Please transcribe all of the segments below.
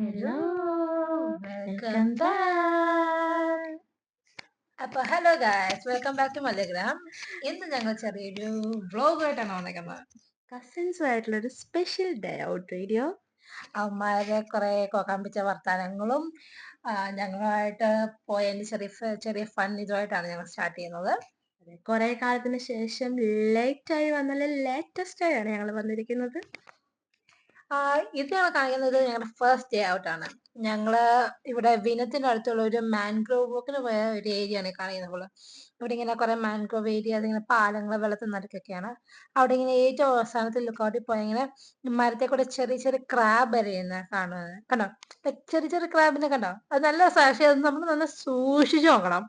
Hello welcome back. അപ്പോൾ hello guys, welcome back to Malayalam. ഇന്ന് ഞങ്ങൾ ചെറിയൊരു വ്ളോഗായിട്ടാണ് വന്നേക്കുന്നത്. കസിൻസുമായിട്ടുള്ളൊരു സ്പെഷ്യൽ ഡേ ഔട്ട് വീഡിയോ. അവന്മാരെ കുറേ കോക്കാമ്പിച്ച വർത്തമാനങ്ങളും ഞങ്ങളുമായിട്ട് പോയതിൻ്റെ ചെറിയ ഫൺ ഇതുമായിട്ടാണ് ഞങ്ങൾ സ്റ്റാർട്ട് ചെയ്യുന്നത്. കുറെ കാലത്തിന് ശേഷം ലേറ്റായി വന്നാലും ലേറ്റസ്റ്റ് ആയാണ് ഞങ്ങൾ വന്നിരിക്കുന്നത്. ഇത് ഞങ്ങൾ കാണിക്കുന്നത് ഞങ്ങളുടെ ഫസ്റ്റ് ഡേ ഔട്ടാണ്. ഞങ്ങള് ഇവിടെ വിനത്തിന്റെ അടുത്തുള്ള ഒരു മാൻഗ്രോവ് വോക്കിന് പോയ ഒരു ഏരിയ ആണ് കാണിക്കുന്നത്. ഇവിടെ ഇങ്ങനെ കുറെ മാൻഗ്രോവ് ഏരിയ, അതിങ്ങനെ പാലങ്ങൾ വെള്ളത്തിൽ നടുക്കൊക്കെയാണ്. അവിടെ ഇങ്ങനെ ഏറ്റവും അവസാനത്തിൽ ലുക്കൗട്ടിൽ പോയ ഇങ്ങനെ മരത്തെ കൂടെ ചെറിയ ചെറിയ ക്രാബ് എറിയുന്ന കാണുന്നത് കണ്ടോ. ചെറിയ ചെറിയ ക്രാബിനെ കണ്ടോ, അത് നല്ല സാക്ഷി, അത് നമ്മൾ നല്ല സൂക്ഷിച്ചു നോക്കണം.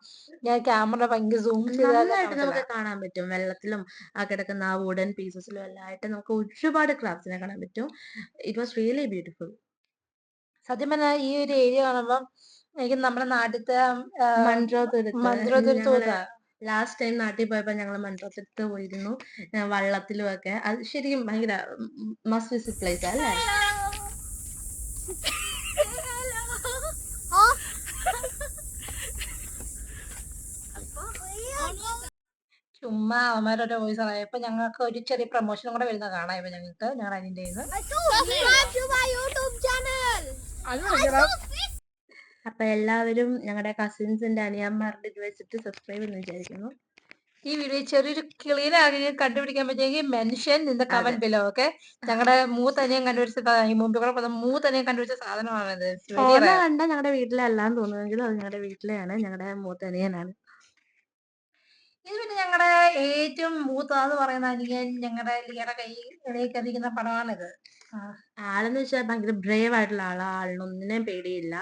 ഞാൻ ക്യാമറ ഭയങ്കര സൂം നന്നായിട്ട് നമുക്ക് കാണാൻ പറ്റും. വെള്ളത്തിലും ആ കിടക്കുന്ന ആ വുഡൻ പീസസിലും എല്ലാം ആയിട്ട് നമുക്ക് ഒരുപാട് ക്രാബ്സിനെ കാണാൻ പറ്റും. It was really beautiful. സത്യം പറഞ്ഞാൽ ഈ ഒരു ഏരിയ കാണുമ്പോൾ എനിക്ക് നമ്മുടെ നാട്ടിലത്തെ മൺട്രോതുരുത്ത് തോന്നുക. ലാസ്റ്റ് ടൈം നാട്ടിൽ പോയപ്പോ ഞങ്ങൾ മൺട്രോത്തുരുത്ത് പോയിരുന്നു, വള്ളത്തിലും ഒക്കെ. അത് ശരിക്കും ഭയങ്കര മസ്റ്റ് വിസിറ്റ് പ്ലേസ് അല്ലേ. ചുമ്മാ അവന്മാരുടെ വോയിസ് അറിയാം. ഇപ്പൊ ഞങ്ങൾക്ക് ഒരു ചെറിയ പ്രൊമോഷനും കൂടെ വരുന്ന കാണാം ഇപ്പൊ ഞങ്ങൾക്ക് ഞങ്ങളുടെ അതിന്റെ അപ്പൊ എല്ലാവരും ഞങ്ങളുടെ കസിൻസിന്റെ അനിയന്മാരുടെ ഇത് വെച്ചിട്ട് സബ്സ്ക്രൈബ് എന്ന് വിചാരിക്കുന്നു. ഈ വീഡിയോ ചെറിയൊരു ക്ലീൻ ആക്കി കണ്ടുപിടിക്കാൻ പറ്റുമെങ്കിൽ mention in the comment below. Okay, ഞങ്ങളുടെ മൂത്തനിയം കണ്ടുപിടിച്ച മുമ്പിൽ കൂടെ മൂത്തനിയം കണ്ടുപിടിച്ച സാധനമാണിത്. കണ്ട ഞങ്ങളുടെ വീട്ടിലല്ലാന്ന് തോന്നുമെങ്കിലും അത് ഞങ്ങളുടെ വീട്ടിലെയാണ്, ഞങ്ങളുടെ മൂത്തനിയനാണ്. ഇത് പിന്നെ ഞങ്ങളുടെ ഏറ്റവും മൂത്തതെന്ന് പറയുന്ന അനിയൻ ഞങ്ങളുടെ ലിയയുടെ കയ്യിലേക്കറിയിക്കുന്ന പടമാണിത്. ആളെന്ന് വെച്ചാൽ ഭയങ്കര ബ്രേവ് ആയിട്ടുള്ള ആളാ. ആളിനൊന്നിനെയും പേടിയില്ല.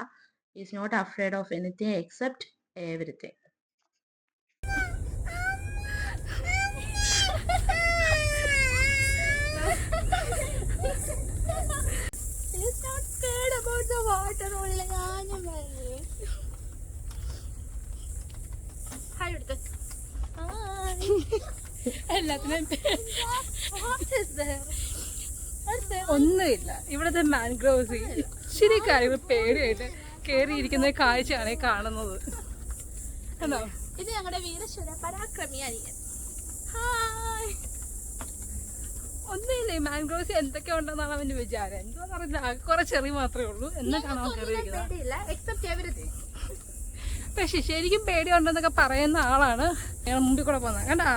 Is not afraid of anything except everything. ഒന്നുമില്ല. ഇവിടുത്തെ മാൻഗ്രോവ്സ് ഇച്ചിരി കാര്യങ്ങൾ പേടിയായിട്ട് കേറിയിരിക്കുന്ന കാഴ്ചയാണ് കാണുന്നത്. കണ്ടോ, ഇത് ഞങ്ങളുടെ വീരശ്വര പരാക്രമി അനിയൻ. ഒന്നുമില്ല, ഈ മാൻഗ്രോവ്സ് എന്തൊക്കെ ഉണ്ടെന്നാണ് അവന്റെ വിചാരം. എന്താന്ന് അറിയില്ല, കുറെ ചെറിയ മാത്രമേ ഉള്ളൂ. എന്നിട്ടാണ് അവൻ കയറിയിരിക്കുന്നത്. പക്ഷെ ശരിക്കും പേടിയുണ്ടെന്നൊക്കെ പറയുന്ന ആളാണ് ഞങ്ങൾ മുമ്പിൽ കൂടെ പോകുന്നത്. കണ്ടാ,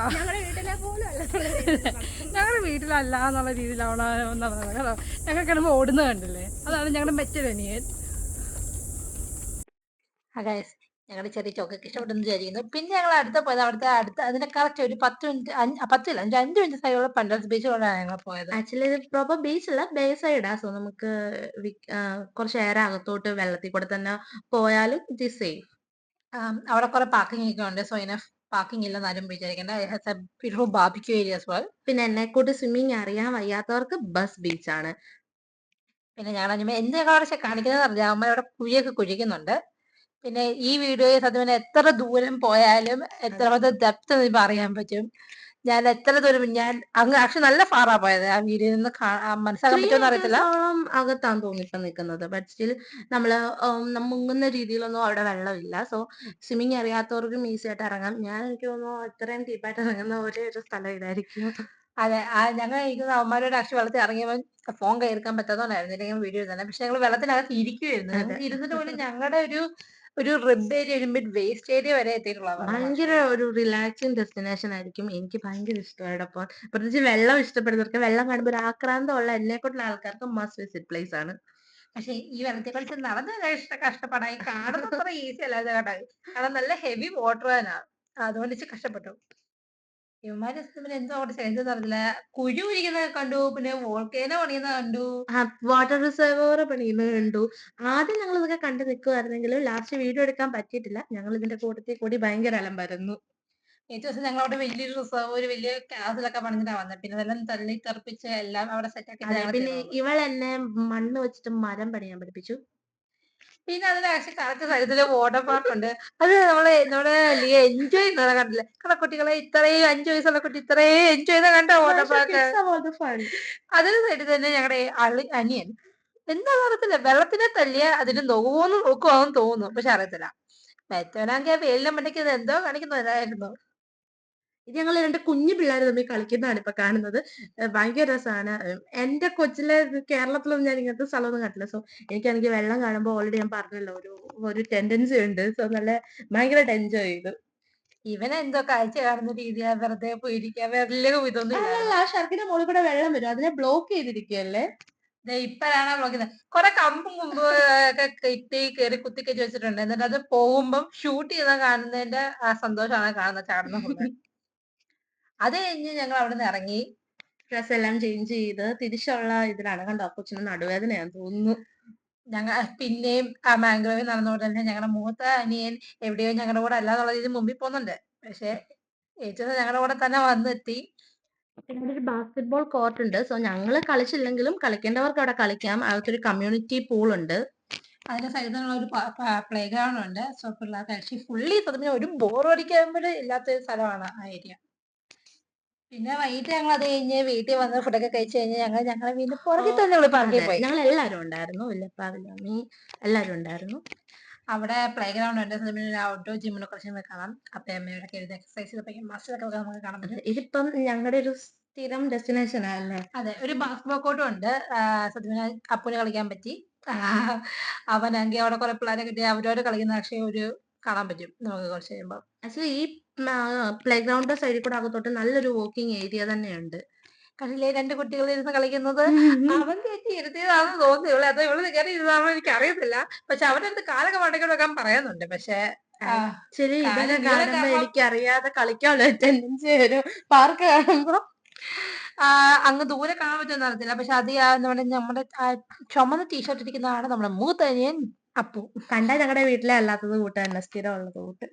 ഞങ്ങളുടെ വീട്ടിലല്ല എന്നുള്ള രീതിയിലാണ് കേട്ടോ. ഞങ്ങൾ കിടന്ന് ഓടുന്നത് കണ്ടില്ലേ, അതാണ് ഞങ്ങളുടെ മെച്ചനിയൻ. ഞങ്ങളുടെ ചെറിയ ചോക്കൊക്കെ ഇഷ്ടപ്പെട്ടെന്ന് വിചാരിക്കുന്നു. പിന്നെ ഞങ്ങൾ പോയത് അവിടുത്തെ അതിന്റെ കറക്റ്റ് ഒരു 10 മിനിറ്റ് 5 മിനിറ്റ് സൈഡുള്ള പണ്ടൽസ് ബീച്ചിലോട്ടാണ് ഞങ്ങൾ പോയത്. ആക്ച്വലി ഇത് പ്രോപ്പർ ബീച്ച് അല്ല, ബേ സൈഡാ. സോ നമുക്ക് കുറച്ച് ഏറെ അകത്തോട്ട് വെള്ളത്തിൽ കൂടെ തന്നെ പോയാലും ഇറ്റ് ഈസ് സേഫ്. അവിടെ കുറെ പാർക്കിംഗ് ഒക്കെ ഉണ്ട്. സോ ഇനഫ് പാർക്കിംഗ് ഇല്ലെന്ന് ആരും വിചാരിക്കേണ്ട. Barbecue area as well. പിന്നെ എന്നെ കൂട്ട് സ്വിമ്മിങ് അറിയാൻ വയ്യാത്തവർക്ക് ബസ് ബീച്ചാണ്. പിന്നെ ഞങ്ങൾ എന്തൊക്കെ കാണിക്കുന്നത് അറിയാം. അമ്മ അവിടെ കുഴിയൊക്കെ കുഴിക്കുന്നുണ്ട്. പിന്നെ ഈ വീഡിയോയിൽ സത്യം എത്ര ദൂരം പോയാലും എത്രമാത്രം ഡെപ്ത് ഇപ്പൊ അറിയാൻ പറ്റും. ഞാൻ എത്ര ദൂരം അങ്ങ് ആക്ച്വലി നല്ല ഫാറാ പോയത്. ആ വീഡിയോയിൽ നിന്ന് മനസ്സിലാക്കാൻ പറ്റുമെന്ന് അറിയത്തില്ല. അകത്താന്ന് തോന്നിപ്പോ നിൽക്കുന്നത്. ബട്ട് സ്റ്റിൽ നമ്മള് മുങ്ങുന്ന രീതിയിലൊന്നും അവിടെ വെള്ളമില്ല. സോ സ്വിമ്മിങ് അറിയാത്തവർക്കും ഈസി ആയിട്ട് ഇറങ്ങാം. എനിക്ക് തോന്നുന്നു ഇത്രയും ഡീപ്പായിട്ട് ഇറങ്ങുന്ന ഒരേ ഒരു സ്ഥലം ഇതായിരിക്കും. അതെ, ഞങ്ങൾ ഇരിക്കുന്ന അവന്മാരോട് ആക്ച്വലി വെള്ളത്തിൽ ഇറങ്ങിയപ്പോൾ ഫോൺ കയറിക്കാൻ പറ്റാത്തതുകൊണ്ടായിരുന്നു ഇല്ലെങ്കിൽ വീഡിയോ തന്നെ. പക്ഷെ ഞങ്ങൾ വെള്ളത്തിനകത്ത് ഇരിക്കുവായിരുന്നു. ഇരുന്നിട്ട് പോലും ഞങ്ങളുടെ ഒരു റിബ് ഏരിയ, ഒരു മിഡ് വേസ്റ്റ് ഏരിയ വരെ എത്തിയിട്ടുള്ളതാണ്. ഭയങ്കര ഒരു റിലാക്സിങ് ഡെസ്റ്റിനേഷൻ ആയിരിക്കും. എനിക്ക് ഭയങ്കര ഇഷ്ടമായിട്ട്. അപ്പോൾ പ്രത്യേകിച്ച് വെള്ളം ഇഷ്ടപ്പെടുന്നവർക്ക്, വെള്ളം കാണുമ്പോൾ ഒരു ആക്രാന്തമുള്ള എന്നെക്കൊണ്ടുള്ള ആൾക്കാർക്ക് മസ്റ്റ് വിസിറ്റ് പ്ലേസ് ആണ്. പക്ഷെ ഈ വെള്ളത്തെ കുറിച്ച് നടന്ന കഷ്ടപ്പാടായി കാണുന്ന അത്ര ഈസി അല്ല ഇത് കേട്ടോ. കാരണം നല്ല ഹെവി വാട്ടർ തന്നെയാണ്. അതുകൊണ്ട് കഷ്ടപ്പെട്ടു. ഇവന്മാര് എന്തോ അറിയില്ല. കുഴി കുഴിക്കുന്നത് കണ്ടു, പിന്നെ വോൾക്കേനോ പണിയുന്നത് കണ്ടു, വാട്ടർ റിസർവോയർ പണിയുന്നത് കണ്ടു. ആദ്യം ഞങ്ങൾ ഇതൊക്കെ കണ്ടു നിൽക്കുമായിരുന്നെങ്കിലും ലാസ്റ്റ് വീഡിയോ എടുക്കാൻ പറ്റിയിട്ടില്ല. ഞങ്ങൾ ഇതിന്റെ കൂട്ടത്തിൽ കൂടി ഭയങ്കര അലമ്പായിരുന്നു. ഏറ്റവും ദിവസം ഞങ്ങൾ അവിടെ വലിയൊരു റിസർവ്, ഒരു വലിയ ക്യാസിലൊക്കെ പണിഞ്ഞിട്ടാണ് വന്നത്. പിന്നെ അതെല്ലാം തള്ളി തെറിപ്പിച്ച് എല്ലാം അവിടെ സെറ്റാക്കി. പിന്നെ ഇവൾ എന്നെ മണ്ണ് വെച്ചിട്ട് മരം പണിയാൻ പഠിപ്പിച്ചു. പിന്നെ അതിന് ആക്ച്വലി കറക്റ്റ് സൈഡില് വാട്ടർ പാർക്ക് ഉണ്ട്. അത് നമ്മുടെ ലിയ എൻജോയ് ചെയ്യുന്നത് കണ്ടില്ലേ. കാരണം കുട്ടികളെ ഇത്രയും 5 വയസ്സുള്ള കുട്ടി ഇത്രയും എൻജോയ് ചെയ്ത കണ്ട വാട്ടർ പാർക്ക്. അതിന് സൈഡിൽ തന്നെ ഞങ്ങളുടെ അനിയൻ എന്താന്ന് അറിയത്തില്ല. വെള്ളത്തിനെ തല്ലിയാ അതിന് നോക്കുവാന്ന് തോന്നുന്നു. പക്ഷെ അറിയത്തില്ല. മറ്റവനാണെങ്കി ആ വേലിന്റെ മണ്ടയ്ക്ക് നിന്ന് എന്തോ കാണിക്കുന്നതായിരുന്നു. ഇത് ഞങ്ങൾ 2 കുഞ്ഞു പിള്ളേര് തമ്മിൽ കളിക്കുന്നതാണ് ഇപ്പൊ കാണുന്നത്. ഭയങ്കര രസാണ്. എന്റെ കൊച്ചിലെ കേരളത്തിലൊന്നും ഞാൻ ഇങ്ങനത്തെ സ്ഥലമൊന്നും കണ്ടില്ല. സോ എനിക്കാണെങ്കി വെള്ളം കാണുമ്പോ ഓൾറെഡി ഞാൻ പറഞ്ഞല്ലോ ഒരു ടെൻഡൻസി ഉണ്ട്. സോ ഭയങ്കരമായിട്ട് എൻജോയ് ചെയ്തു. ഇവനെന്തോ കാഴ്ച കാണുന്ന രീതിയാ. വെറുതെ പോയിരിക്കാ. വലിയ ഇതൊന്നും അല്ലല്ല ഇല്ലായിരുന്നു. ആ ഷർട്ടിന്റെ മോളിൽ കൂടെ വെള്ളം വരും. അതിനെ ബ്ലോക്ക് ചെയ്തിരിക്കുകയല്ലേ? ദേ ഇപ്പഴാണ് ബ്ലോക്കിയത്. കുറെ കമ്പും കുമ്പും ഒക്കെ കെട്ടി കേറി കുത്തിക്കയറ്റി വെച്ചിട്ടുണ്ട്. എന്നിട്ട് അത് പോകുമ്പം ഷൂട്ട് ചെയ്താ കാണുന്നതിന്റെ ആ സന്തോഷമാണ് കാണുന്നത് ചാടുന്ന ഫുള്ള്. അത് കഴിഞ്ഞ് ഞങ്ങൾ അവിടുന്ന് ഇറങ്ങി. ഡ്രസ് എല്ലാം ചേഞ്ച് ചെയ്ത് തിരിച്ചുള്ള ഇതിലാണ്. കണ്ടോ കൊച്ചിന് നടുവേദനയാന്ന് തോന്നുന്നു. പിന്നെയും ആ മാംഗ്രോവിൽ നടന്നുകൊണ്ട് തന്നെ ഞങ്ങളുടെ മൂത്ത അനിയൻ എവിടെയോ ഞങ്ങളുടെ കൂടെ അല്ലാന്നുള്ള രീതിയിൽ മുമ്പിൽ പോകുന്നുണ്ട്. പക്ഷെ ഏറ്റവും ഞങ്ങളുടെ കൂടെ തന്നെ വന്നെത്തി. പിന്നെ അവിടെ ഒരു ബാസ്കറ്റ്ബോൾ കോർട്ട് ഉണ്ട്. സോ ഞങ്ങള് കളിച്ചില്ലെങ്കിലും കളിക്കേണ്ടവർക്ക് അവിടെ കളിക്കാം. അകത്തൊരു കമ്മ്യൂണിറ്റി പൂൾ ഉണ്ട്. അതിന്റെ സൈഡിലുള്ള ഒരു പ്ലേ ഗ്രൗണ്ട് ഉണ്ട്. സോ പിള്ളേർക്ക് ആക്ച്വലി ഫുള്ളി സത്യം ഒരു ബോർ അടിക്കാൻ പോലും ഇല്ലാത്ത ഒരു സ്ഥലമാണ് ആ ഏരിയ. പിന്നെ വൈകിട്ട് ഞങ്ങൾ അത് കഴിഞ്ഞ് വീട്ടിൽ വന്ന് ഫുഡൊക്കെ കഴിച്ച് കഴിഞ്ഞ് ഞങ്ങളെ വീടിന്റെ പുറകിൽ തന്നെ പാർക്കിൽ പോയി. ഞങ്ങൾ എല്ലാരും ഉണ്ടായിരുന്നു. വല്യപ്പ വല്യമ്മി എല്ലാരും ഉണ്ടായിരുന്നു. അവിടെ പ്ലേ ഗ്രൗണ്ട് ഉണ്ട്. ഔട്ട്ഡോർ ജിമ്മിനെ കുറച്ച് കാണാം. അപ്പയമ്മയോടൊക്കെ ഇരുന്ന് എക്സസൈസ് ചെയ്തപ്പോൾ മസിലൊക്കെ നമുക്ക് കാണാൻ പറ്റും. ഇതിപ്പം ഞങ്ങളുടെ ഒരു സ്ഥിരം ഡെസ്റ്റിനേഷൻ ആണല്ലേ? അതെ, ഒരു ബാസ്കറ്റ്ബോൾ കോർട്ടും ഉണ്ട്. സത്യം അപ്പുന് കളിക്കാൻ പറ്റി. അവനാണെങ്കിൽ അവിടെ കുറെ പിള്ളേരെ കിട്ടി അവരോട് കളിക്കുന്ന പക്ഷേ ഒരു കാണാൻ പറ്റും നമുക്ക് കുറച്ച് കഴിയുമ്പോൾ. ആക്ച്വലി ഈ പ്ലേ ഗ്രൗണ്ടിന്റെ സൈഡിൽ കൂടെ അകത്തോട്ട് നല്ലൊരു വാക്കിംഗ് ഏരിയ തന്നെയുണ്ട്. കണ്ടില്ലേ 2 കുട്ടികൾ ഇരുന്ന് കളിക്കുന്നത്. അവൻ കയറ്റി ഇരുത്തിയതാണെന്ന് തോന്നുന്നു. അതോ ഇവള് കയറി ഇരുന്നതാണോ എനിക്ക് അറിയത്തില്ല. പക്ഷെ അവരുടെ അടുത്ത് കാലൊക്കെ മടക്കി വെക്കാൻ പറയുന്നുണ്ട്. പക്ഷെ ആക്ച്വലി ഇതൊക്കെ കാണുമ്പോ എനിക്ക് അറിയാതെ കളിക്കാനുള്ള ടെൻഡൻസി വരും പാർക്ക് കാണുമ്പോ. അങ്ങ് ദൂരെ കാണാൻ പറ്റുമെന്ന് അറിയത്തില്ല. പക്ഷെ അത് നമ്മുടെ ചുമന്ന ടീഷർട്ട് ഇരിക്കുന്നതാണ് നമ്മുടെ മൂത്തനിയൻ അപ്പു. കണ്ടാ ഞങ്ങളുടെ വീട്ടിലെ അല്ലാത്തത് കൂട്ട് തന്നെ സ്ഥിരമുള്ളത് കൂട്ട്.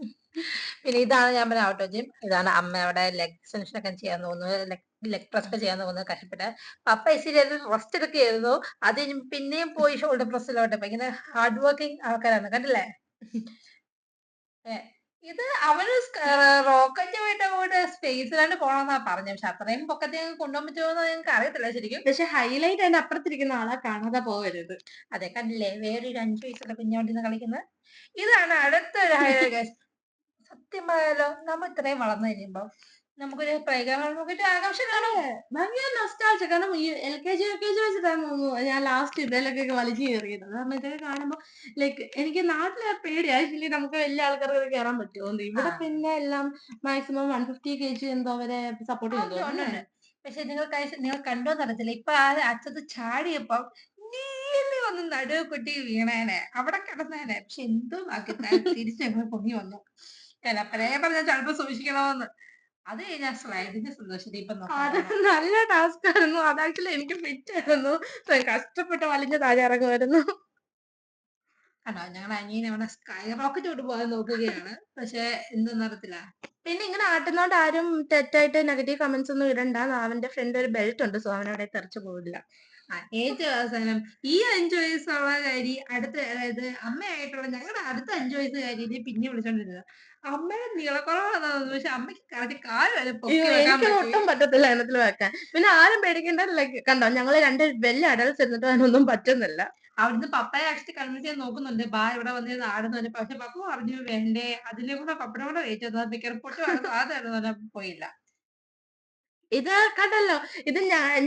പിന്നെ ഇതാണ് ഞാൻ പറഞ്ഞ ഔട്ടോ ജിം. ഇതാണ് അമ്മ അവിടെ ലെഗ് എക്സ്റ്റൻഷൻ ഒക്കെ ചെയ്യാൻ തോന്നുന്നു. ലെഗ് പ്രസ് ഒക്കെ ചെയ്യാൻ തോന്നുന്നു കഷ്ടപ്പെട്ട്. പപ്പ ഇച്ചിരി റെസ്റ്റ് എടുക്കുകയായിരുന്നു. അത് കഴിഞ്ഞ് പിന്നെയും പോയി ഷോൾഡർ പ്രസ്സിലോട്ട്. ഇങ്ങനെ ഹാർഡ് വർക്കിംഗ് ആൾക്കാരാണ്. കണ്ടില്ലേ? ഇത് അവന് റോക്കറ്റുമായിട്ട് അങ്ങോട്ട് സ്പേസിലാണ്ട് പോണമെന്നാ പറഞ്ഞത്. പക്ഷെ അത്രയും പൊക്കത്തേക്ക് കൊണ്ടുപോകാൻ പറ്റുമോന്ന് ഞങ്ങൾക്ക് അറിയത്തില്ല ശരിക്കും. പക്ഷെ ഹൈലൈറ്റ് അതിന്റെ അപ്പുറത്തിരിക്കുന്ന ആളെ കാണാതെ പോകരുത്. അതെ, കണ്ടില്ലേ വേറൊരു 5 വയസ്സുള്ള കുഞ്ഞോണ്ടിന്ന് കളിക്കുന്നത്. ഇതാണ് അടുത്തൊരു ഹൈലൈറ്റ്. സത്യം പറയാലോ നമ്മ ഇത്രയും വളർന്നു കഴിയുമ്പോ നമുക്കൊരു പ്രൈഗ്രൗണ്ട് നോക്കിയിട്ട് ആകാംക്ഷ കാണും. ഭയങ്കര നൊസ്റ്റാൾജിയ. കാരണം ഈ LKG UKG വെച്ചിട്ടാണ് തോന്നുന്നു ഞാൻ ലാസ്റ്റ് ഇതിലൊക്കെ വലിച്ചു കയറിയത്. കാരണം ഇതൊക്കെ കാണുമ്പോ ലൈക്ക് എനിക്ക് നാട്ടിലെ പേടി. ആക്ച്വലി നമുക്ക് വലിയ ആൾക്കാർക്ക് കയറാൻ പറ്റുമോ? ഇവിടെ പിന്നെ എല്ലാം മാക്സിമം 150 kg എന്തോ വരെ സപ്പോർട്ട് ചെയ്യുന്നു. പക്ഷെ നിങ്ങൾ കണ്ടോന്ന് അറിയത്തില്ല. ഇപ്പൊ ആ അച്ഛത്ത് ചാടിയപ്പോ നീലി വന്ന് നടുവ് കുട്ടി വീണേനെ. അവിടെ കിടന്നേനെ. പക്ഷെ എന്തോ ബാക്കി തിരിച്ചു ഞങ്ങൾ പൊങ്ങി വന്നു. ചിലപ്പോഴേ പറഞ്ഞ ചിലപ്പോ സൂക്ഷിക്കണമെന്ന്. അത് കഴിഞ്ഞാൽ സ്ലൈഡിന്റെ സന്തോഷത്തിൽ ഇപ്പൊ അത് നല്ല ടാസ്ക് ആയിരുന്നു. അത് ആക്ച്വലി എനിക്ക് ഫിറ്റ് ആയിരുന്നു. കഷ്ടപ്പെട്ട് വലിഞ്ഞ താഴെ ഇറങ്ങുമായിരുന്നു. കണ്ടോ ഞങ്ങളുടെ അനിയൻ അവിടെ സ്കൈ റോക്കറ്റ് കൊണ്ട് പോകാൻ നോക്കുകയാണ്. പക്ഷെ എന്തെന്ന് അറിയത്തില്ല. പിന്നെ ഇങ്ങനെ ആട്ടുന്നോണ്ട് ആരും തെറ്റായിട്ട് നെഗറ്റീവ് കമന്റ്സ് ഒന്നും ഇടണ്ട. അവന്റെ ഫ്രണ്ട് ഒരു ബെൽറ്റ് ഉണ്ട്. സോ അവനവിടെ തെറിച്ചു പോവില്ല. ഏറ്റവും അവസാനം ഈ 5 വയസ്സുള്ള കാരി അതായത് അമ്മയായിട്ടുള്ള ഞങ്ങളുടെ അടുത്ത 5 വയസ്സുകാരിനെ പിന്നെ വിളിച്ചോണ്ടിരുന്നത്. അമ്മയുടെ നീളക്കുറവാണെന്ന് തോന്നുന്നു. പക്ഷെ അമ്മയ്ക്ക് കറക്റ്റ് കാല് വരെ പൊക്കി വെക്കാൻ എനിക്ക് ഒട്ടും പറ്റത്തില്ല എണ്ണത്തിൽ വെക്കാൻ. പിന്നെ ആരും പേടിക്കേണ്ട. കണ്ടോ ഞങ്ങള് 2 വലിയ അഡൽസ് എന്നിട്ട് അതിനൊന്നും പറ്റുന്നില്ല. അവിടുന്ന് പപ്പയെ ആക്ച്വലി കൺവിൻസ് ചെയ്യാൻ നോക്കുന്നുണ്ട്. ഇവിടെ വന്നിരുന്ന് ആടുന്നുണ്ട്. പക്ഷെ പപ്പ പറഞ്ഞു വേണ്ടേ. അതിലെ കൂടെ പപ്പയുടെ കൂടെ വെയിറ്റ് ചെയ്തത് മിക്കറപ്പൊട്ട് സാധാരണ പോയില്ല. ഇത് കണ്ടല്ലോ. ഇത്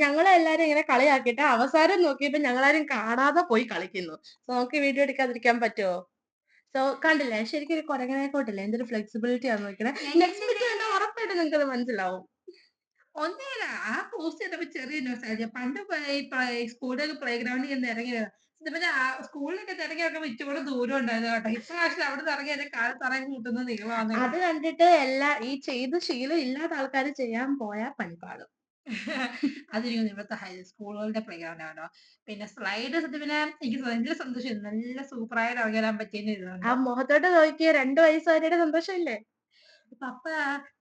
ഞങ്ങളെല്ലാരും ഇങ്ങനെ കളിയാക്കിയിട്ട് അവസാനം നോക്കിയപ്പോ ഞങ്ങളാരും കാണാതെ പോയി കളിക്കുന്നു. സോ നമുക്ക് വീഡിയോ എടുക്കാതിരിക്കാൻ പറ്റുമോ? സോ കണ്ടില്ലേ ശരിക്കും ഒരു കുരങ്ങനെ കോട്ടില്ലേ എന്തൊരു ഫ്ലെക്സിബിലിറ്റി ആണ് നോക്കണേ. നെക്സ്റ്റ് വീഡിയോ കണ്ടാൽ ഉറപ്പായിട്ട് നിങ്ങൾക്ക് അത് മനസ്സിലാവും. ഒന്നുമില്ല, ആ പോസ്റ്റ് ചെയ്തപ്പോ ചെറിയ നൊസ്റ്റാൾജിയ. പണ്ട് സ്കൂളിലൊക്കെ പ്ലേ ഗ്രൗണ്ടിൽ നിന്ന് ഇറങ്ങിയത്. പിന്നെ സ്കൂളിലൊക്കെ ഇറങ്ങിയൊക്കെ ഇച്ചിരി ദൂരം ഉണ്ടായിരുന്നു കേട്ടോ. ഇപ്രാവശ്യം അവിടെ നിന്ന് ഇറങ്ങി എന്റെ കാലത്ത് ഇറങ്ങി കിട്ടുന്ന നീളമാണ്. അത് കണ്ടിട്ട് ഈ ചെയ്ത് ശീലം ഇല്ലാത്ത ആൾക്കാർ ചെയ്യാൻ പോയാൽ പണിപാടും. അതിരിക്കുന്നു ഇവിടുത്തെ സ്കൂളുകളുടെ പ്ലേ ഗ്രൗണ്ട് ആണോ. പിന്നെ സ്ലൈഡ് പിന്നെ എനിക്ക് ഭയങ്കര സന്തോഷം. നല്ല സൂപ്പറായിട്ട് ഇറങ്ങി വരാൻ പറ്റിയെന്ന്. ആ മുഖത്തോട്ട് നോക്കിയ 2 വയസ്സുകാരുടെ സന്തോഷമില്ലേ? പപ്പ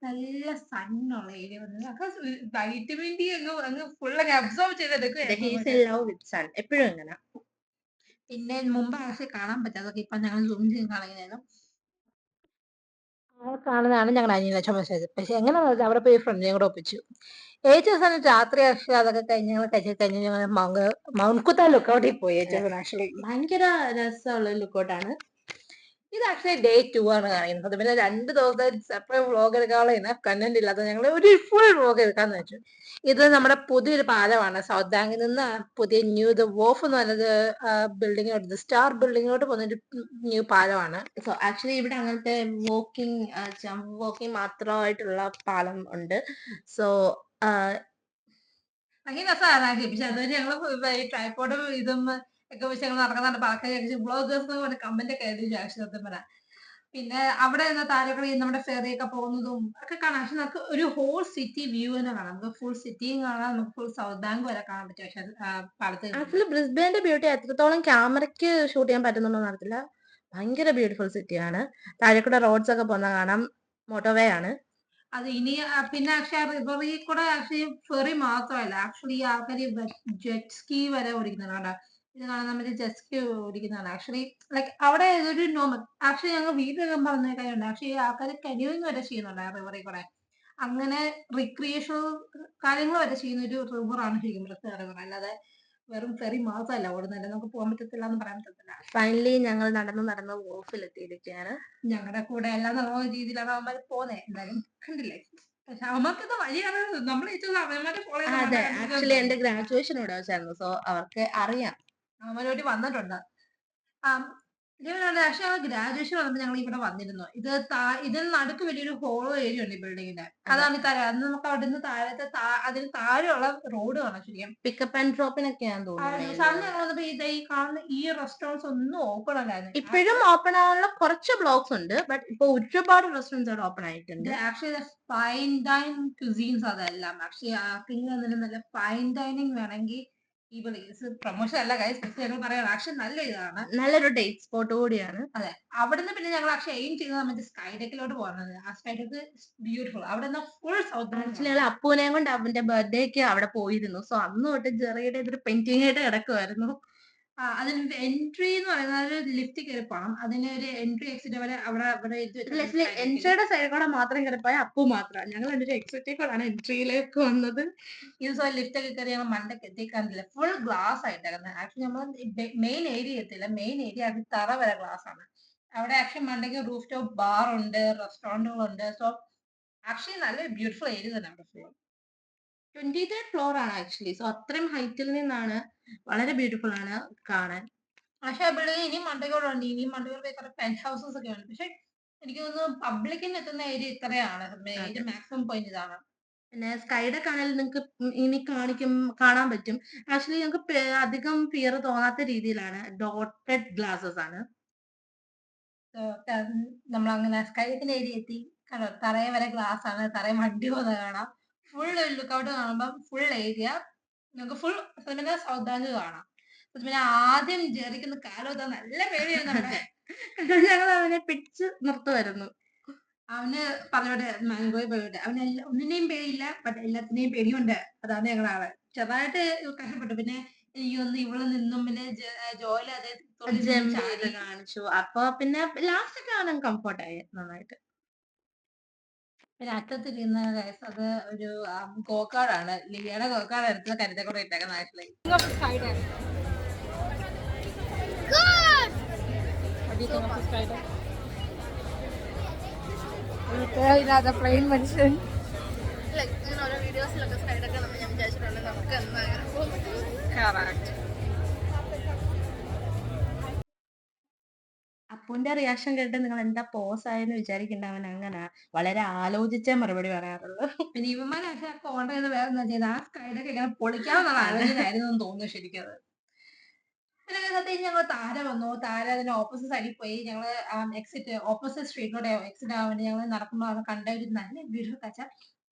നല്ല സണ്ണുള്ള ഏരിയ വന്നത്. വൈറ്റമിൻ ഡി അങ്ങ് ഫുൾ അബ്സോർവ് ചെയ്തെടുക്കും. എപ്പോഴും ഇങ്ങനെ. പിന്നെ മുമ്പ് ആശയം കാണാൻ പറ്റാതൊക്കെ ഇപ്പൊ ഞങ്ങൾ സൂം ചെയ്ത് കളയുന്നതാണ്. കാണുന്നതാണ് ഞങ്ങളുടെ അനിയനെ ചുമച്ചത്. പക്ഷെ എങ്ങനെ അവിടെ പോയി ഫ്രണ്ടിനെയും കൂടെ ഒപ്പിച്ചു. ഏറ്റവും അവസാനം രാത്രി ആക്ച്വലി അതൊക്കെ കഴിഞ്ഞ് ഞങ്ങൾ കഴിഞ്ഞ് ഞങ്ങൾ മൗണ്ട് കുത്ത ലുക്കൗട്ടിൽ പോയി ഏറ്റവും ആക്ച്വലി. ഭയങ്കര രസമുള്ള ലുക്കൗട്ടാണ്. ഇത് ആക്ച്വലി ഡേ 2 ആണ് കാണിക്കുന്നത്. പിന്നെ 2 ദിവസം സെപ്പറേറ്റ് വ്ളോഗ് എടുക്കാനുള്ള കണ്ടന്റ് ഇല്ലാത്ത ഞങ്ങൾ ഒരു ഫുൾ വ്ളോഗ് എടുക്കാന്ന് വെച്ചു. ഇത് നമ്മുടെ പുതിയൊരു പാലമാണ്. സൗത്ത് ബാങ്കിൽ നിന്ന് പുതിയ ദ വോഫ് എന്ന് പറയുന്നത് ബിൽഡിങ്ങിലോട്ട് സ്റ്റാർ ബിൽഡിങ്ങിലോട്ട് പോകുന്ന ഒരു ന്യൂ പാലമാണ്. സോ ആക്ച്വലി ഇവിടെ അങ്ങനത്തെ വോക്കിംഗ് മാത്രമായിട്ടുള്ള പാലം ഉണ്ട്. സോ ഭയങ്കര രസമാണ്. പക്ഷെ അതുവരെ ഞങ്ങൾ ട്രൈപ്പോഡും ഇതും ഒക്കെ വെച്ച് ഞങ്ങൾ നടക്കുന്നുണ്ട്. പറക്കാൻ ബ്ലോഗേഴ്സ് കമന്റ് ഒക്കെ എഴുതി സത്യം പറയാം. പിന്നെ അവിടെ നിന്ന് താഴെക്കളി നമ്മുടെ ഫെറിയൊക്കെ പോകുന്നതും ഒക്കെ കാണാം. പക്ഷെ നമുക്ക് ഒരു ഹോൾ സിറ്റി വ്യൂ തന്നെ കാണാം. നമുക്ക് ഫുൾ സിറ്റിയും കാണാം, നമുക്ക് ഫുൾ സൗത്ത് ബാങ്ക് വരെ കാണാൻ പറ്റും. പക്ഷെ പാലത്ത് ആക്ച്വലി ബ്രിസ്ബെയിന്റെ ബ്യൂട്ടി എത്രത്തോളം ക്യാമറയ്ക്ക് ഷൂട്ട് ചെയ്യാൻ പറ്റുന്നുണ്ടോ അറിയത്തില്ല. ഭയങ്കര ബ്യൂട്ടിഫുൾ സിറ്റിയാണ്. താഴെക്കൂടെ റോഡ്സ് ഒക്കെ പോകുന്ന കാണാം. മോട്ടോവേ ആണ്. അത് ഇനി പിന്നെ ആക്ച്വലി റിവറിൽ കൂടെ ആക്ച്വലി ഫെറി മാത്രമല്ല, ആക്ച്വലി ആൾക്കാർ ജെറ്റ് സ്കീ വരെ ഓടിക്കുന്നുണ്ട്. ഇത് കാണാൻ നമ്മൾ ജെറ്റ് സ്കീ ഓടിക്കുന്നതാണ്. ആക്ച്വലി ലൈക്ക് അവിടെ ഒരു നോർമൽ ആക്ച്വലി ഞങ്ങൾ വീട്ടിലൊക്കെ പറഞ്ഞ കാര്യമുണ്ട്. ആക്ച്വലി ആൾക്കാർ കന്യൂയിങ് വരെ ചെയ്യുന്നുണ്ട് ആ റിവറിൽ കൂടെ. അങ്ങനെ റിക്രിയേഷണൽ കാര്യങ്ങൾ വരെ ചെയ്യുന്ന ഒരു റിവറാണ് ശരിക്കും റിവർ. അല്ലാതെ വെറും ഫെറി മാത്രമല്ല ഓടുന്നില്ല. നമുക്ക് പോകാൻ പറ്റത്തില്ല എന്ന് പറയാൻ പറ്റത്തില്ല. ഫൈനലി ഞങ്ങൾ നടന്ന് വോഫിലെത്തിയിരിക്കുകയാണ്. ഞങ്ങളുടെ കൂടെ എല്ലാം നല്ല രീതിയിലാണ് അവന്മാർ പോകുന്നത്. എന്തായാലും കണ്ടില്ലേ, പക്ഷെ അവന്മാർക്കത് വഴിയാണ്. നമ്മൾ ഏറ്റവും അവന്മാരെ ഫോളോ അതെ, ആക്ച്വലി എന്റെ ഗ്രാജുവേഷൻ ഇവിടെ വെച്ചായിരുന്നു. സോ അവർക്ക് അറിയാം. അവന്മാരോട് വന്നിട്ടുണ്ട്. പക്ഷെ ഗ്രാജുവേഷൻ വന്നപ്പോൾ ഞങ്ങൾ ഇവിടെ വന്നിരുന്നു. ഇതിന് നടുക്ക് വലിയൊരു ഹോളോ ഏരിയ ഉണ്ട് ഈ ബിൽഡിങ്ങിന്റെ. അതാണ് ഈ താഴെ. അന്ന് നമുക്ക് അവിടെ നിന്ന് താഴത്തെ അതിന് താഴെയുള്ള റോഡ് കാണാം ശരിക്കും. പിക്കപ്പ് ആൻഡ് ഡ്രോപ്പിനൊക്കെയാന്ന് തോന്നുന്നു. അന്ന് ഞങ്ങൾ വന്നപ്പോ ഈ കാണുന്ന ഈ റെസ്റ്റോറൻറ്റ്സ് ഒന്നും ഓപ്പൺ അല്ലായിരുന്നു. ഇപ്പോഴും ഓപ്പൺ ആവാനുള്ള കുറച്ച് ബ്ലോക്സ് ഉണ്ട്. ബട്ട് ഇപ്പൊ ഒരുപാട് റെസ്റ്റോറൻറ്റ്സ് അവിടെ ഓപ്പൺ ആയിട്ടുണ്ട്. ആക്ച്വലി ഫൈൻ ഡൈൻ ക്യൂസീൻസ് അതെല്ലാം. ആക്ച്വലി ആർക്കെങ്കിലും നല്ല ഫൈൻ ഡൈനിങ് വേണമെങ്കിൽ പ്രൊമോഷൻ അല്ല ഗൈസ്, ഞങ്ങൾ പറയാം. ആക്ച്വലി നല്ല ഇതാണ്, നല്ലൊരു ഡേറ്റ് സ്പോട്ട് കൂടിയാണ്. അതെ. അവിടുന്ന് പിന്നെ ഞങ്ങൾ ആക്ച്വലി എയിം ചെയ്തത് മറ്റേ സ്കൈ ഡെക്കിലോട്ട് പോകുന്നത്. ആ സ്കൈ ഡെക്ക് ബ്യൂട്ടിഫുൾ. അവിടെ നിന്ന് ഫുൾ സൗത്ത്. ആക്ച്വലി ഞങ്ങൾ അപ്പൂനെയും കൊണ്ട് അവന്റെ ബർത്ത്ഡേക്ക് അവിടെ പോയിരുന്നു. സോ അന്ന് തൊട്ട് ജെറിയുടെ ഇതൊരു പെയിന്റിംഗ് ആയിട്ട് കിടക്കുമായിരുന്നു. അതിന് എൻട്രി എന്ന് പറയുന്നത് ലിഫ്റ്റ് കയറി പോകണം. അതിന് ഒരു എൻട്രി എക്സിറ്റ് വരെ അവിടെ എൻട്രിയുടെ സൈഡിൽ കൂടെ മാത്രം കയറിപ്പോയ അപ്പു മാത്രമാണ്. ഞങ്ങൾ അതിന്റെ എക്സിറ്റിൽ കൂടാണ് എൻട്രിയിലേക്ക് വന്നത്. ഇത് ലിഫ്റ്റ് ഒക്കെ കയറി ഞങ്ങൾ മണ്ടയ്ക്ക് എത്തിക്കാറില്ല. ഫുൾ ഗ്ലാസ് ആയിട്ടാണ്. ആക്ച്വലി നമ്മൾ മെയിൻ ഏരിയ എത്തില്ല. മെയിൻ ഏരിയ അത് തറ വരെ ഗ്ലാസ് ആണ്. അവിടെ ആക്ച്വലി മണ്ടയ്ക്ക് റൂഫ് ടോപ്പ് ബാർ ഉണ്ട്, റെസ്റ്റോറന്റുകളുണ്ട്. സോ ആക്ച്വലി നല്ല ബ്യൂട്ടിഫുൾ ഏരിയ തന്നെ അവിടെ ഫുൾ. 23rd ഫ്ലോർ ആണ് ആക്ച്വലി. സോ അത്രയും ഹൈറ്റിൽ നിന്നാണ്. വളരെ ബ്യൂട്ടിഫുൾ ആണ് കാണാൻ. പക്ഷെ ബിൽഡിംഗ് ഇനിയും മണ്ടയോടുണ്ട്. ഇനിയും മണ്ടയോട് കുറെ പെന്റ് ഹൗസസ് ഒക്കെ ഉണ്ട്. പക്ഷെ എനിക്ക് തോന്നുന്നു പബ്ലിക്കിന് എത്തുന്ന ഏരിയ ഇത്രയാണ്. മാക്സിമം പോയിന്റ് ഇതാണ്. പിന്നെ സ്കൈയുടെ കണൽ നിങ്ങൾക്ക് ഇനി കാണാൻ പറ്റും. ആക്ച്വലി ഞങ്ങൾക്ക് അധികം ഫിയർ തോന്നാത്ത രീതിയിലാണ്. ഡോട്ടഡ് ഗ്ലാസസ് ആണ്. നമ്മൾ അങ്ങനെ സ്കൈഡിന്റെ ഏരിയ എത്തി. കണ്ടോ, തറയെ വരെ ഗ്ലാസ് ആണ്. തറയെ വണ്ടി പോകുന്നത് കാണാം. ഫുൾ ലുക്കൗട്ട് കാണുമ്പോൾ ഫുൾ ഏരിയ നമുക്ക് ഫുൾ സൗത്ത് ബാങ്ക് കാണാം. പിന്നെ ആദ്യം ജെറിക്കുന്ന കാലം നല്ല പേടിയാണ്. ഞങ്ങൾ അവനെ പിടിച്ച് നിർത്തുമായിരുന്നു. അവന് പറഞ്ഞോട്ടെ മാംഗോയെ പേടിയുണ്ട്. അവന് ഒന്നിനെയും പേടിയില്ല, ബട്ട് എല്ലാത്തിനെയും പേടിയുണ്ട്. അതാണ് ഞങ്ങളാള്. ചെറുതായിട്ട് കഷ്ടപ്പെട്ടു. പിന്നെ എനിക്കൊന്ന് ഇവിടെ നിന്നും പിന്നെ ജോലി അതേ കാണിച്ചു. അപ്പൊ പിന്നെ ലാസ്റ്റ് ഒക്കെ അവൻ കംഫർട്ടായി നന്നായിട്ട്. പിന്നെ അറ്റത്തിരിക്കുന്ന അത് ഒരു ഗോക്കാർഡാണ്. ലിവിയുടെ ഗോക്കാർഡ് എടുത്ത് കരുത്തെ കൂടെ ഇട്ടേക്കുന്ന ആക്ച്വലി. പ്ലെയിൻ മനുഷ്യൻ ഓരോ വീഡിയോസിലൊക്കെ സ്കൈഡൊക്കെ ഞാൻ വിചാരിച്ചിട്ടുണ്ട് നമുക്ക് അപ്പുന്റെ റിയാക്ഷൻ കേട്ട് നിങ്ങൾ എന്താ പോസ് ആയെന്ന് വിചാരിക്കണ്ട. അവൻ അങ്ങനെ വളരെ ആലോചിച്ചേ മറുപടി പറയാറുള്ളൂ. പിന്നെ ഇവന്മാരെ കോൺട്ര ചെയ്ത് വേറെ എന്താ ചെയ്ത് ആ സ്കൈഡൊക്കെ ഇങ്ങനെ പൊളിക്കാമെന്നുള്ള ആലോചനയായിരുന്നു എന്ന് തോന്നുന്നു ശരിക്കും. അത് പിന്നെ സത്യം ഞങ്ങൾ താര വന്നു. താര അതിന്റെ ഓപ്പോസിറ്റ് സൈഡിൽ പോയി. ഞങ്ങൾ എക്സിറ്റ് ഓപ്പോസിറ്റ് സ്ട്രീറ്റിലൂടെ എക്സിറ്റ് ആവാൻ വേണ്ടി ഞങ്ങൾ നടക്കുമ്പോൾ കണ്ട ഒരു നല്ല ബ്യൂട്ടിഫുൾ കാഴ്ച.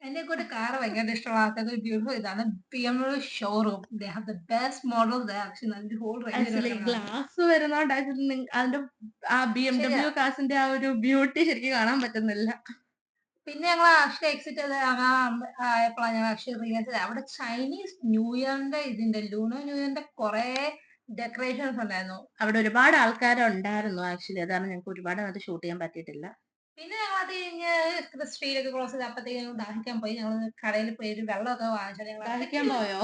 എന്നെ കൂടെ കാർ ഭയങ്കര ഇഷ്ടമുള്ള ഒരു ബ്യൂട്ടിഫുൾ ഇതാണ് BMW showroom. They have the best model. Glass വരുന്നോണ്ട് അതിന്റെ ആ BMW കാസിന്റെ ആ ഒരു ബ്യൂട്ടി ശരിക്കും കാണാൻ പറ്റുന്നില്ല. പിന്നെ ഞങ്ങൾ ആക്ച്വലി എക്സിറ്റ് ആയപ്പോഴാണ് ഞങ്ങൾ ആക്ച്വലി റിയലൈസ് ചെയ്തത് അവിടെ ചൈനീസ് ന്യൂ ഇയറിന്റെ ലൂണർ ന്യൂ ഇയറിന്റെ കുറെ ഡെക്കറേഷൻസ് ഉണ്ടായിരുന്നു. അവിടെ ഒരുപാട് ആൾക്കാരുണ്ടായിരുന്നു ആക്ച്വലി. അതാണ് ഞങ്ങൾക്ക് ഒരുപാട് അത് ഷൂട്ട് ചെയ്യാൻ പറ്റിയിട്ടില്ല. പിന്നെ ഞങ്ങളത് കഴിഞ്ഞ് സ്ട്രീറ്റൊക്കെ ക്രോസ് ചെയ്ത് അപ്പത്തേക്ക് ഞങ്ങൾ ദാഹിക്കാൻ പോയി. ഞങ്ങള് കടയിൽ പോയി ഒരു വെള്ളമൊക്കെ വാങ്ങിച്ചു. ഞങ്ങൾ ദാഹിക്കാൻ പോയോ?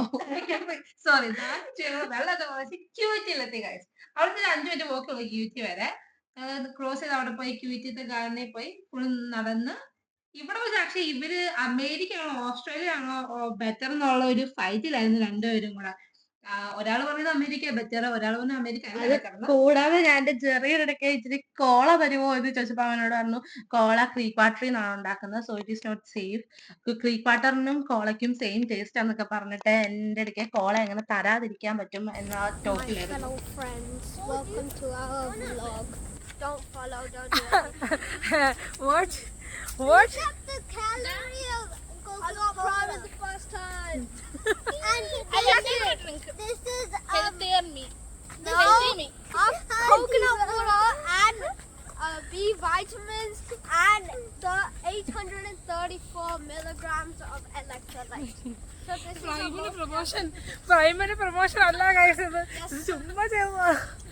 സോറി, ദാഹിച്ചു. ഞങ്ങൾ വെള്ളമൊക്കെ വാങ്ങിച്ച് ക്യൂറ്റിയിലെത്തി ഗൈസ്. അവിടുന്ന് ഒരു 5 മിനിറ്റ് പോക്കുള്ളൂ ക്യൂറ്റി വരെ. ഞങ്ങളത് ക്രോസ് ചെയ്ത് അവിടെ പോയി ക്യൂറ്റിത്തെ ഗാർഡനിൽ പോയി ഫുൾ നടന്ന്. ഇവിടെ വെച്ച് ആക്ച്വലി ഇവര് അമേരിക്ക ആണോ ഓസ്ട്രേലിയ ആണോ ബെറ്റർ എന്നുള്ള ഒരു ഫൈറ്റിലായിരുന്നു രണ്ടുപേരും കൂടെ. ഒരാൾ പറയുന്നത് അമേരിക്ക ബെറ്റർ, ഒരാൾ പറഞ്ഞു അമേരിക്ക അല്ല അത് ബെറ്റർ. കൂടാതെ ഞാൻ എന്റെ ചെറിയൊരിടയ്ക്ക് ഇച്ചിരി കോള തരുമോ എന്ന് ചോദിച്ചപ്പോ അവനോട് പറഞ്ഞു കോള ക്രീക്ക് വാട്ടറിൽ നിന്നാണ് ഉണ്ടാക്കുന്നത്, so it is not safe. Creek വാട്ടറിനും കോളയ്ക്കും സെയിം ടേസ്റ്റ് എന്നൊക്കെ പറഞ്ഞിട്ട് എന്റെ ഇടയ്ക്ക് കോള എങ്ങനെ തരാതിരിക്കാൻ പറ്റും എന്ന My ടോക്കിലായിരുന്നു. fellow friends, welcome to our vlog. Don't follow, don't do it. What? What? Check the calorie of Coca-Cola. I got prime the first time. And I actually drink it. this is Healthy and me. no, Healthy me. coconut water and B vitamins and the 834 milligrams of electrolyte. So this is a പ്രൈമിന് most- promotion, പ്രൈമിന് promotion അല്ല guys, ഇത് ചുമ്മാ ചെയ്തതാ.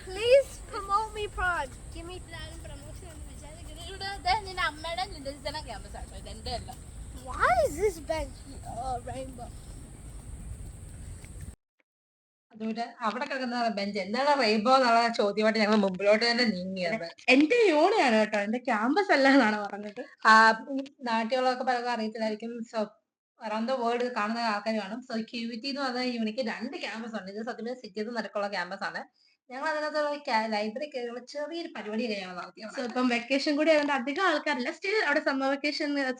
Please promote me, Prod. Give me. Promotion എന്ന് വിചാരിക്കുന്നത് ഇവിടെ നിന്റെ അമ്മയുടെ നിരഞ്ജന ക്യാമ്പസ് ആട്ടോ, ഇത് എന്റെ അല്ല. Why is this bench rainbow? അതുകൊണ്ട് അവിടെ കിടക്കുന്ന ബെഞ്ച് എന്താണ് റെയിൻബോ എന്നുള്ള ചോദ്യമായിട്ട് ഞങ്ങൾ മുമ്പിലോട്ട് തന്നെ നീങ്ങിയത്. എന്റെ യൂണിയാണ് കേട്ടോ, എന്റെ ക്യാമ്പസ് അല്ല എന്നാണ് പറഞ്ഞത്. നാട്ടിലുള്ളതൊക്കെ പലർക്കും അറിയത്തില്ലായിരിക്കും. സോ അറൗണ്ട് ദ വേൾഡ് കാണുന്ന ആൾക്കാർ കാണും. സോ ക്യൂവിറ്റി എന്ന് പറഞ്ഞ യൂണിക്ക് 2 ക്യാമ്പസ് ഉണ്ട്. ഇത് സത്യം സിറ്റിയിൽ നടക്കുള്ള ക്യാമ്പസ് ആണ്. ഞങ്ങൾ അതിനകത്ത് ലൈബ്രറി കയറിയുള്ള ചെറിയൊരു പരിപാടി ഞങ്ങൾ നടത്തിയത്. സോ ഇപ്പം വെക്കേഷൻ കൂടി ആയതുകൊണ്ട് അധികം ആൾക്കാരില്ല. സ്റ്റിൽ അവിടെ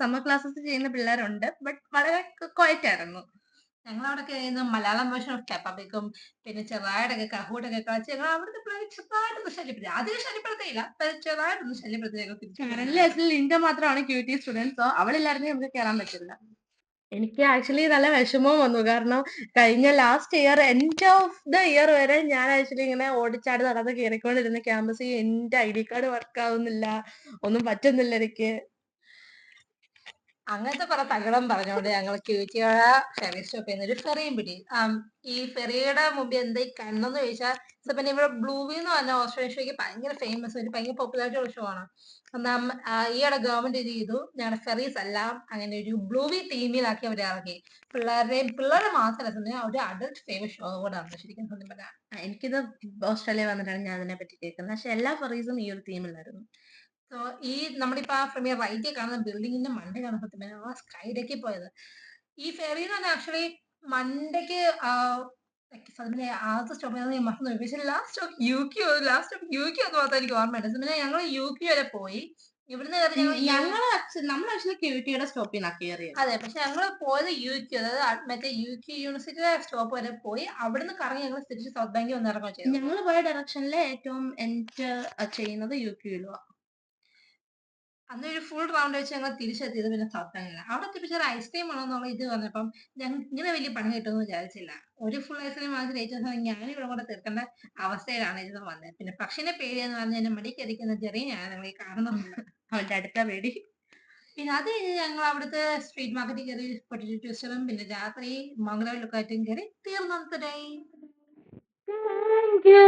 സമ്മർ ക്ലാസ്സസ് ചെയ്യുന്ന പിള്ളേരുണ്ട്, ബട്ട് വളരെ ക്വയറ്റ് ആയിരുന്നു. ഞങ്ങളവിടെ കഴിയുന്ന മലയാളം വേർഷൻ ഓഫ് പെപ്പബിക്കും പിന്നെ ചെറുതായിട്ടൊക്കെ കഹൂട്ടൊക്കെ കളിച്ച് ഞങ്ങൾ അവിടുത്തെ പിള്ളേരെ ചെറുതായിട്ടൊന്ന് ശല്യപ്പെടുത്തി. അധികം ശല്യപ്പെടുത്തിയില്ല, ചെറുതായിട്ടൊന്ന് ശല്യപ്പെടുത്തി ഞങ്ങൾ തിരിച്ചു. കറന്റ് ലിസ്റ്റിൽ ലിൻഡ മാത്രമാണ് ക്യൂട്ടി സ്റ്റുഡന്റ്, സോ അവളില്ലായിരുന്നെങ്കിൽ നമുക്ക് കയറാൻ പറ്റില്ല. എനിക്ക് ആക്ച്വലി നല്ല വിഷമവും വന്നു, കാരണം കഴിഞ്ഞ last year end of the year വരെ ഞാൻ ആക്ച്വലി ഇങ്ങനെ ഓടിച്ചാടി നടന്ന് കയറിക്കൊണ്ടിരുന്ന ക്യാമ്പസിൽ എന്റെ ID കാർഡ് വർക്ക് ആവുന്നില്ല, ഒന്നും പറ്റുന്നില്ല എനിക്ക്. അങ്ങനത്തെ കുറെ തകിടം പറഞ്ഞുകൊണ്ട് ഞങ്ങൾ ക്യൂറ്റിയുടെ ഫെറി സ്റ്റോപ്പ് ചെയ്യുന്ന ഒരു ഫെറിയും പിടി. ഈ ഫെറിയുടെ മുമ്പിൽ എന്താ ഈ കണ്ണെന്ന് ചോദിച്ചാൽ പിന്നെ ഇവിടെ ബ്ലൂവി എന്ന് പറഞ്ഞ ഓസ്ട്രേലിയൻ ഷോയ്ക്ക് ഭയങ്കര ഫേമസ്, ഒരു ഭയങ്കര പോപ്പുലാരിറ്റി ഉള്ള ഷോ ആണ്. ഈയിടെ ഗവൺമെന്റ് ഇത് ചെയ്തു, ഞങ്ങളുടെ ഫെറീസ് എല്ലാം അങ്ങനെ ഒരു ബ്ലൂവി തീമിലാക്കി അവർ ഇറക്കി. പിള്ളേരെ മാത്രമല്ല ഒരു അഡൽട്ട് ഫേമസ് ഷോ കൂടെ ആണ് ശരിക്കും സത്യം പറഞ്ഞാൽ. എനിക്കിത് ഓസ്ട്രേലിയ വന്നിട്ടാണ് ഞാൻ അതിനെ പറ്റി കേൾക്കുന്നത്, പക്ഷെ എല്ലാ ഫറീസും ഈ ഒരു തീമിലായിരുന്നു. സോ ഈ നമ്മളിപ്പോ ആ ഫ്രമിയ റൈറ്റ് കാണുന്ന ബിൽഡിങ്ങിന്റെ മണ്ടയ്ക്കാണ് സത്യം പറഞ്ഞാൽ ആ സ്കൈ ഡെക്കിൽ പോയത്. ഈ ഫെറി എന്ന് പറഞ്ഞാൽ ആക്ച്വലി മണ്ടയ്ക്ക് ആദ്യത്തെ സ്റ്റോപ്പ് മറന്നു പോയി. പക്ഷെ ലാസ്റ്റ് ഓഫ് യു കെ എന്ന് മാത്രം എനിക്ക് ഓർമ്മയുണ്ട്. പിന്നെ ഞങ്ങൾ യു കെ വരെ പോയി. ഇവിടുന്ന് കയറി ഞങ്ങൾ നമ്മൾ ആക്ച്വലി ക്യൂട്ടിയുടെ സ്റ്റോപ്പിൽ നിന്നാണ് കയറിയത്. അതെ, പക്ഷെ ഞങ്ങൾ പോയത് യു കെ, അതായത് മറ്റേ യു കെ യൂണിവേഴ്സിറ്റിയുടെ സ്റ്റോപ്പ് വരെ പോയി. അവിടുന്ന് കറങ്ങി ഞങ്ങൾ തിരിച്ച് സൗത്ത് ബാങ്കിൽ വന്ന് ഇറങ്ങുകയും ചെയ്തു. ഞങ്ങൾ പോയ ഡയറക്ഷനിൽ ഏറ്റവും എൻഡ് ചെയ്യുന്നത് UQ-യിലുമാണ്. അന്ന് ഒരു ഫുൾ റൗണ്ട് വെച്ച് ഞങ്ങൾ തിരിച്ചെത്തിയത് പിന്നെ സൗത്ത് ബാങ്കിലാണ്. അവിടെ എത്തിപ്പിച്ച ഒരു ഐസ്ക്രീം ആണെന്നുള്ള ഇത് പറഞ്ഞപ്പം ഞങ്ങൾ ഇങ്ങനെ വലിയ പണി കിട്ടുമെന്ന് വിചാരിച്ചില്ല. ഒരു ഫുൾ ഐസ്ക്രീം വാങ്ങിച്ച് കഴിച്ച ഞാനും ഇവിടെ കൂടെ തീർക്കേണ്ട അവസ്ഥയിലാണ് ഇത് വന്നത്. പിന്നെ പക്ഷിനെ പേടിയെന്ന് പറഞ്ഞ് എന്നെ മടി കരിക്കുന്ന ചെറിയ ഞാൻ ഞങ്ങൾ ഈ കാണുന്നുണ്ട്. അവന്റെ അടുത്ത പേടി. പിന്നെ അത് കഴിഞ്ഞ് ഞങ്ങൾ അവിടുത്തെ സ്ട്രീറ്റ് മാർക്കറ്റിൽ കയറി പൊട്ടറ്റോ ട്വിസ്റ്ററും പിന്നെ രാത്രി മംഗളൂരിലൊക്കെ ആയിട്ടും കയറി തീർന്നു. Thank you.